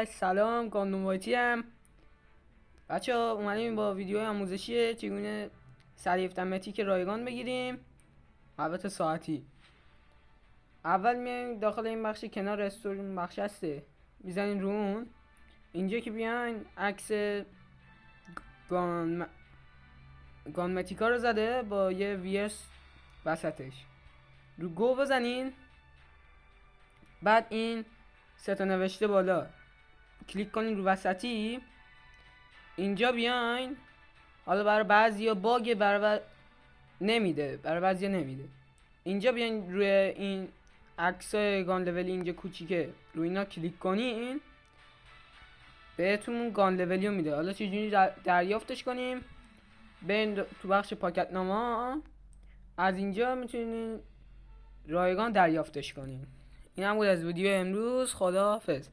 سلام، گاندونواتی هم. بچه ها اومدیم با ویدیو آموزشی چگونه سریع تمتیک رایگان بگیریم، البته ساعتی. اول میایم داخل این بخش کنار استوری، این بخش هسته میزنین رو اون. اینجا که بیاین عکس گان گانمتیکا رو زده با یه ویرس وسطش، رو گو بزنین. بعد این سه تا نوشته بالا کلیک کنین رو وسطی. اینجا بیاین، حالا برای بعضیا باگ، نمیده، برای بعضیا نمیده. اینجا بیاین روی این عکس گان لولی اینجا کوچیکه، روی اینا کلیک کنین بهتون گان لولی رو میده. حالا چجوری دریافتش کنیم؟ برین تو بخش پاکت نامه، از اینجا میتونین رایگان دریافتش کنین. این هم بود از ویدیو امروز. خداحافظ.